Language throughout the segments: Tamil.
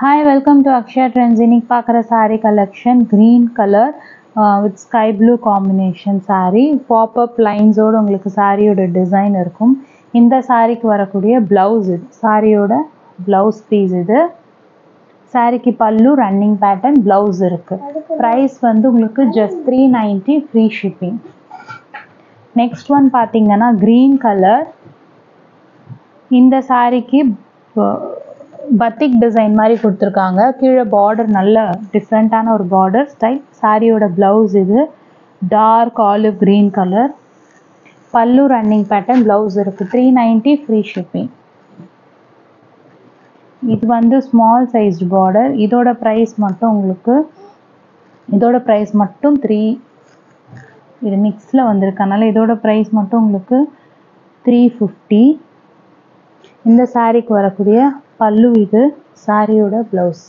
Hi, welcome to Akshaya Trends. இன்னைக்கு பார்க்குற saree collection green color with sky blue combination saree. Pop-up lines ஓட உங்களுக்கு சாரியோட டிசைன் இருக்கும். இந்த சாரிக்கு வரக்கூடிய பிளவுஸ் இது. சாரியோட பிளவுஸ் பீஸ் இது. சாரிக்கு பல்லு ரன்னிங் பேட்டர்ன் பிளவுஸ் இருக்கு. பிரைஸ் வந்து உங்களுக்கு just 390 free shipping. Next one பார்த்தீங்கன்னா green color. இந்த சாரிக்கு பத்திக் டிசைன் மாதிரி கொடுத்துருக்காங்க. கீழே பார்டர் நல்ல டிஃப்ரெண்ட்டான ஒரு பார்டர் ஸ்டைல். சாரியோட பிளவுஸ் இது டார்க் ஆலிவ் கிரீன் கலர். பல்லு ரன்னிங் பேட்டர்ன் பிளவுஸ் இருக்கு. 390 ஃப்ரீ ஷிப்பிங். இது வந்து ஸ்மால் சைஸ்டு பார்டர். இதோட ப்ரைஸ் மட்டும் உங்களுக்கு இது மிக்ஸில் வந்திருக்கனால இதோட ப்ரைஸ் மட்டும் உங்களுக்கு 350. இந்த சாரிக்கு வரக்கூடிய பல்லு இது. சாரியோட பிளவுஸ்.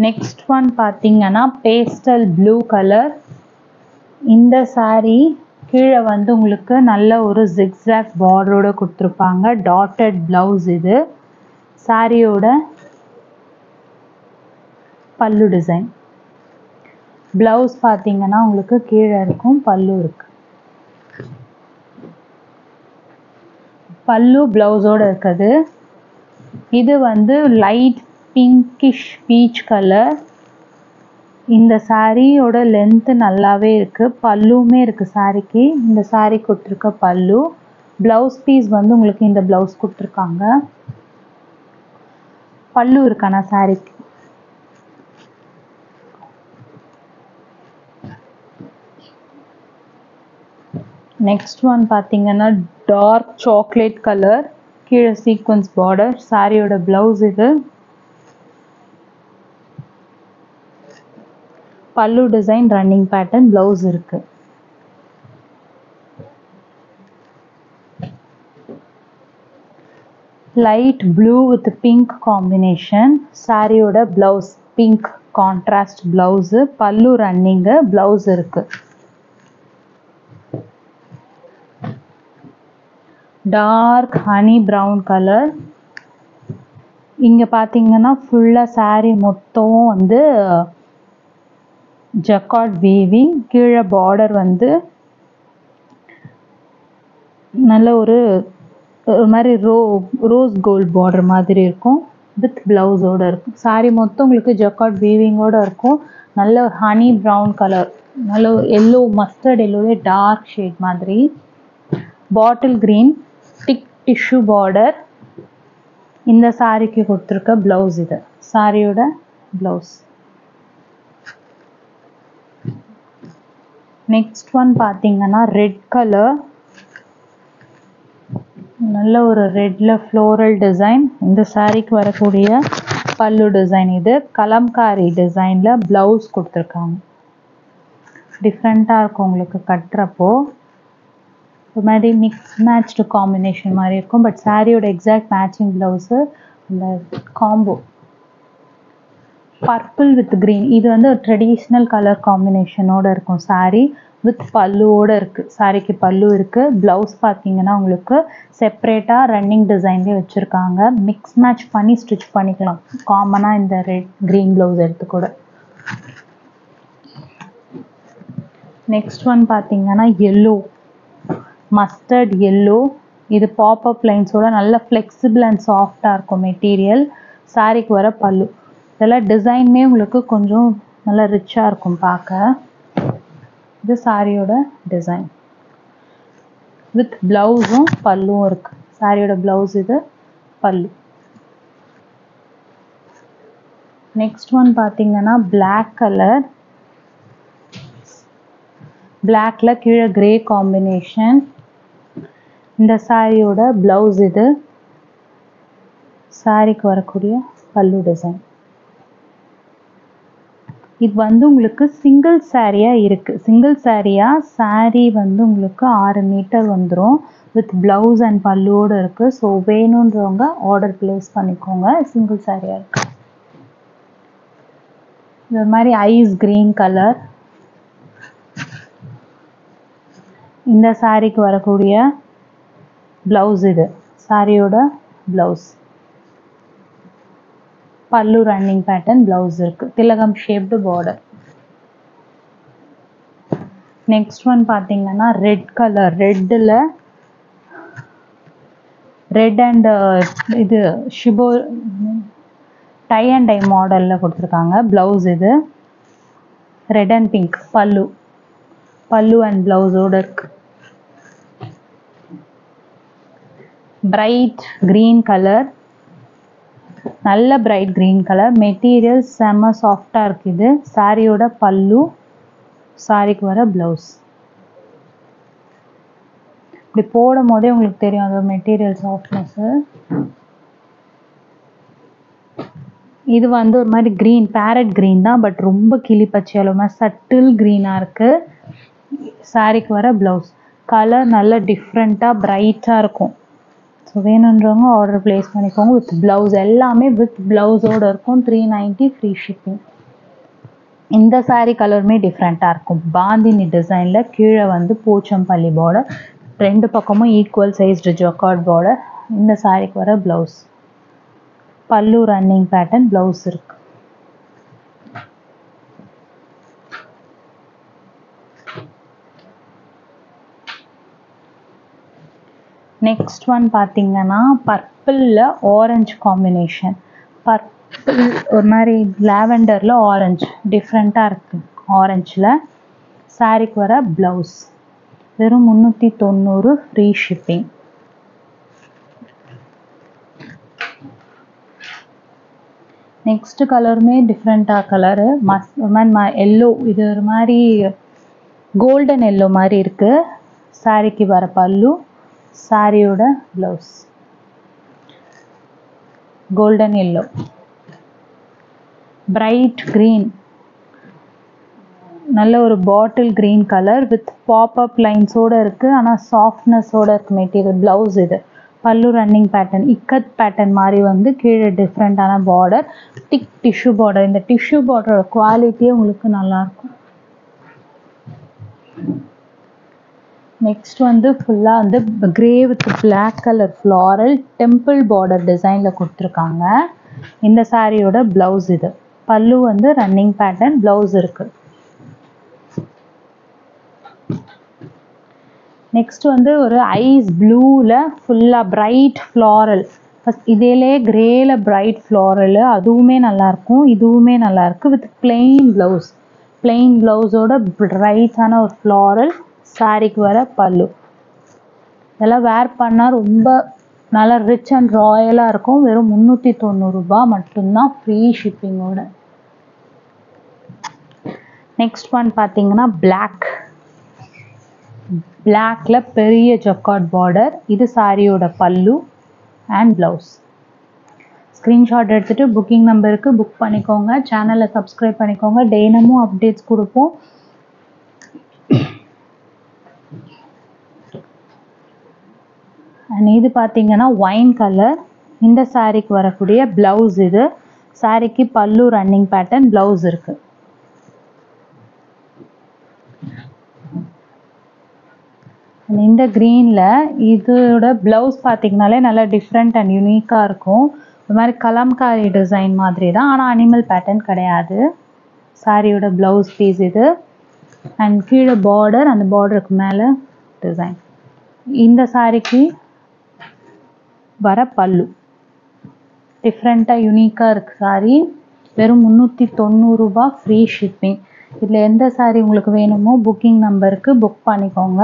நெக்ஸ்ட் ஒன் பார்த்தீங்கன்னா பேஸ்டல் ப்ளூ கலர். இந்த சாரி கீழே வந்து உங்களுக்கு நல்ல ஒரு ஜிக்ஸாக் பார்டரோட கொடுத்துருப்பாங்க. டாட்டட் பிளவுஸ் இது. சாரியோட பல்லு டிசைன். பிளவுஸ் பார்த்தீங்கன்னா உங்களுக்கு கீழே இருக்கும், பல்லு இருக்கு. பல்லு பிளவுஸோட இருக்குது. இது வந்து லைட் பிங்கிஷ் பீச் கலர். இந்த சாரியோட லென்த்து நல்லாவே இருக்கு. பல்லுமே இருக்கு சாரிக்கு. இந்த சாரி கொடுத்துருக்க பல்லு. பிளவுஸ் பீஸ் வந்து உங்களுக்கு இந்த பிளவுஸ் கொடுத்துருக்காங்க. பல்லு இருக்கானா சாரிக்கு. நெக்ஸ்ட் ஒன் பார்த்தீங்கன்னா டார்க் சாக்லேட் கலர். கீழே சீக்வன்ஸ் பார்டர். சாரியோட பிளவுஸ் இது. Pallu design running pattern blouse இருக்கு. Light blue with pink combination. சாரியோட blouse pink contrast blouse. Pallu running, blouse இருக்கு. Dark honey brown colour. இங்கே பார்த்தீங்கன்னா ஃபுல்லாக சாரீ மொத்தம் வந்து ஜக்கார்ட் வீவிங். கீழே பார்டர் வந்து நல்ல ஒரு மாதிரி ரோஸ் கோல்ட் பார்டர் மாதிரி இருக்கும். வித் பிளவுஸோட இருக்கும். சாரீ மொத்தம் உங்களுக்கு ஜக்கார்ட் வீவிங்கோட இருக்கும். நல்ல ஒரு ஹனி ப்ரௌன் கலர். நல்ல ஒரு எல்லோ, மஸ்டர்ட் எல்லோவே டார்க் ஷேட் மாதிரி. பாட்டில் கிரீன் திக் டிஷ்யூ பார்டர். இந்த சாரிக்கு கொடுத்துருக்க பிளவுஸ் இது. சாரியோட பிளவுஸ். நெக்ஸ்ட் ஒன் பார்த்தீங்கன்னா ரெட் கலர். நல்ல ஒரு ரெட்ல ஃப்ளோரல் டிசைன். இந்த சாரிக்கு வரக்கூடிய பல்லு டிசைன் இது. கலம்காரி டிசைன்ல பிளவுஸ் கொடுத்துருக்காங்க. டிஃப்ரெண்ட்டாக இருக்கும் உங்களுக்கு கட்டுறப்போ. ஒரு மாதிரி மிக்ஸ் மேட்ச்டு காம்பினேஷன் மாதிரி இருக்கும். பட் சாரியோட எக்ஸாக்ட் மேட்சிங் ப்ளவுஸு இந்த காம்போ பர்பிள் வித் க்ரீன். இது வந்து ஒரு ட்ரெடிஷ்னல் கலர் காம்பினேஷனோட இருக்கும். சாரி வித் பல்லுவோட இருக்குது. சாரிக்கு பல்லு இருக்குது. ப்ளவுஸ் பார்த்தீங்கன்னா உங்களுக்கு செப்ரேட்டாக ரன்னிங் டிசைன்லேயே வச்சுருக்காங்க. மிக்ஸ் மேட்ச் பண்ணி ஸ்டிச் பண்ணிக்கலாம். காமனாக இந்த ரெட் க்ரீன் ப்ளவுஸ் எடுத்து கூட. நெக்ஸ்ட் ஒன் பார்த்தீங்கன்னா எல்லோ, மஸ்டர்ட் எல்லோ. இது பாப்அப் லைன்ஸோட நல்ல ஃப்ளெக்சிபிள் அண்ட் சாஃப்டாக இருக்கும் மெட்டீரியல். சாரிக்கு வர பல்லு. இதெல்லாம் டிசைன்மே உங்களுக்கு கொஞ்சம் நல்லா ரிச்சாக இருக்கும் பார்க்க. இது சாரியோட டிசைன் வித் ப்ளவுஸும் பல்லுவும் இருக்குது. சாரியோட ப்ளவுஸ் இது, பல்லு. நெக்ஸ்ட் ஒன் பார்த்தீங்கன்னா பிளாக் கலர். பிளாக்ல கீழே கிரே காம்பினேஷன். இந்த சாரியோட பிளவுஸ் இது. சாரிக்கு வரக்கூடிய பல்லு டிசைன். இது வந்து உங்களுக்கு சிங்கிள் சாரியாக இருக்குது. சிங்கிள் சாரியாக சாரி வந்து உங்களுக்கு 6 மீட்டர் வந்துடும். வித் ப்ளவுஸ் அண்ட் பல்லுவோடு இருக்குது. ஸோ வேணுன்றவங்க ஆர்டர் ப்ளேஸ் பண்ணிக்கோங்க. சிங்கிள் சாரியாக இருக்குது. இந்த மாதிரி ஐஸ் க்ரீன் கலர். இந்த சாரிக்கு வரக்கூடிய ப்ளவுஸ் இது சாரியோட ப்ளவுஸ். பல்லு ரன்னிங் பேட்டர்ன் ப்ளவுஸ் இருக்கு. திலகம் ஷேப்டு பார்டர். நெக்ஸ்ட் ஒன் பார்த்தீங்கன்னா ரெட் கலர். ரெட்டில் ரெட் அண்ட் இது ஷிபோ டை அண்ட் டை மாடலில் கொடுத்துருக்காங்க. ப்ளவுஸ் இது ரெட் அண்ட் பிங்க். பல்லு அண்ட் ப்ளவுஸோடு இருக்கு. பிரைட் க்ரீன் கலர், நல்ல பிரைட் க்ரீன் கலர். மெட்டீரியல் செம்ம சாஃப்டாக இருக்குது. சாரியோட பல்லு, சாரிக்கு வர ப்ளவுஸ். இப்படி போடும் போதே உங்களுக்கு தெரியும் அது மெட்டீரியல் சாஃப்ட்னஸ்ஸு. இது வந்து ஒரு மாதிரி க்ரீன், பேரட் க்ரீன் தான், பட் ரொம்ப கிளி பச்சையாலுமா சட்டில் க்ரீனாக இருக்குது. சாரிக்கு வர ப்ளவுஸ். கலர் நல்ல டிஃப்ரெண்ட்டாக பிரைட்டாக இருக்கும். ஸோ வேணுன்றவங்க ஆர்டர் ப்ளேஸ் பண்ணிக்கோங்க. வித் ப்ளவுஸ், எல்லாமே வித் ப்ளவுஸோடு இருக்கும். 390 ஃப்ரீ ஷிப்பிங். இந்த சாரீ கலருமே டிஃப்ரெண்ட்டாக இருக்கும். பாந்தினி டிசைனில் கீழே வந்து போச்சம்பள்ளி பார்டர், ரெண்டு பக்கமும் ஈக்குவல் சைஸ்டு ஜக்கார்ட் பார்டர். இந்த சாரீக்கு வர ப்ளவுஸ். பல்லு ரன்னிங் பேட்டர்ன் ப்ளவுஸ் இருக்கு. நெக்ஸ்ட் ஒன் பார்த்தீங்கன்னா பர்பிளில் ஆரஞ்சு காம்பினேஷன். பர்பிள் ஒரு மாதிரி லாவெண்டரில் ஆரஞ்சு டிஃப்ரெண்ட்டாக இருக்குது. ஆரஞ்சில் சாரிக்கு வர ப்ளவுஸ். வெறும் 390 ஃப்ரீ ஷிப்பிங். நெக்ஸ்ட் கலருமே டிஃப்ரெண்ட்டாக கலரு. எல்லோ, இது ஒரு மாதிரி கோல்டன் எல்லோ மாதிரி இருக்குது. சாரிக்கு வர பல்லு, சாரியோட blouse. Golden yellow. Bright green, நல்ல ஒரு bottle green colour with pop up லைன்ஸோடு இருக்குது. ஆனால் சாஃப்ட்னஸோடு இருக்குது மெட்டீரியல். ப்ளவுஸ் இது. பல்லு ரன்னிங் பேட்டர்ன், இக்கத் பேட்டர்ன் மாதிரி வந்து கீழே டிஃப்ரெண்ட்டான பார்டர். Thick tissue border. இந்த டிஷ்யூ பார்டரோட குவாலிட்டியே உங்களுக்கு நல்லாயிருக்கும். நெக்ஸ்ட் வந்து ஃபுல்லாக வந்து grey with black colour floral temple border டிசைனில் கொடுத்துருக்காங்க. இந்த சாரியோட ப்ளவுஸ் இது. பல்லு வந்து ரன்னிங் பேட்டர்ன், ப்ளவுஸ் இருக்குது. நெக்ஸ்ட் வந்து ஒரு ஐஸ் ப்ளூவில் ஃபுல்லாக பிரைட் ஃப்ளாரல். ஃபஸ்ட் இதேலே கிரேயில் பிரைட் ஃப்ளாரல், அதுவுமே நல்லாயிருக்கும். இதுவுமே நல்லாயிருக்கு. With plain blouse. பிளெயின் ப்ளவுஸோட பிரைட்டான ஒரு ஃப்ளாரல். சாரிக்கு வர பல்லு. இதெல்லாம் வேர் பண்ணால் ரொம்ப நல்லா ரிச் அண்ட் ராயலாக இருக்கும். வெறும் 390 ரூபாய் மட்டும்தான் ஃப்ரீ ஷிப்பிங்கோட. நெக்ஸ்ட் ஒன் பார்த்தீங்கன்னா பிளாக். பிளாக்ல பெரிய ஜக்கார்ட் பார்டர். இது சாரியோட பல்லு அண்ட் ப்ளவுஸ். ஸ்க்ரீன்ஷாட் எடுத்துகிட்டு புக்கிங் நம்பருக்கு புக் பண்ணிக்கோங்க. சேனலை சப்ஸ்கிரைப் பண்ணிக்கோங்க. டெய்னமும் அப்டேட்ஸ் கொடுப்போம். அண்ட் இது பார்த்தீங்கன்னா ஒயின் கலர். இந்த சாரிக்கு வரக்கூடிய ப்ளவுஸ் இது. சாரிக்கு பல்லு ரன்னிங் பேட்டர்ன், ப்ளவுஸ் இருக்குது. இந்த க்ரீனில் இதோட ப்ளவுஸ் பார்த்தீங்கனாலே நல்லா டிஃப்ரெண்ட் அண்ட் யூனிக்காக இருக்கும். ஒரு மாதிரி கலம்காரி டிசைன் மாதிரி தான், ஆனால் அனிமல் பேட்டர்ன் கிடையாது. சாரியோட ப்ளவுஸ் பீஸ் இது. அண்ட் கீழே பார்டர், அந்த பார்டருக்கு மேலே டிசைன். இந்த சாரிக்கு வர பல்லு டிஃப்ரெண்ட்டாக யூனிக்காக இருக்குது. சாரி வெறும் 390 ரூபாய் ஃப்ரீ ஷிப்பிங். இதில் எந்த சாரி உங்களுக்கு வேணுமோ புக்கிங் நம்பருக்கு புக் பண்ணிக்கோங்க.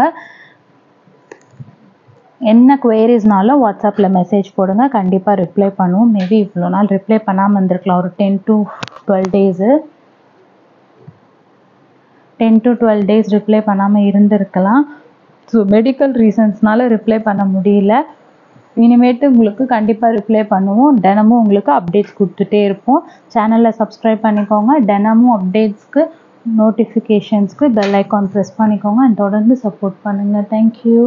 என்ன குவேரிஸ்னாலும் வாட்ஸ்அப்பில் மெசேஜ் போடுங்க. கண்டிப்பாக ரிப்ளை பண்ணுவோம். மேபி இவ்வளோ நாள் ரிப்ளை பண்ணாமல் இருந்திருக்கலாம். ஒரு 10 to 12 days. 10 to 12 days reply பண்ணாமல் இருந்திருக்கலாம். ஸோ மெடிக்கல் ரீசன்ஸ்னால ரிப்ளை பண்ண முடியல. இனிமேட்டு உங்களுக்கு கண்டிப்பாக ரிப்ளை பண்ணுவோம். தினமும் உங்களுக்கு அப்டேட்ஸ் கொடுத்துட்டே இருப்போம். சேனலில் சப்ஸ்கிரைப் பண்ணிக்கோங்க. தினமும் அப்டேட்ஸ்க்கு நோட்டிஃபிகேஷன்ஸ்க்கு பெல் ஐக்கான் ப்ரெஸ் பண்ணிக்கோங்க. அண்ட் தொடர்ந்து சப்போர்ட் பண்ணுங்கள். தேங்க்யூ.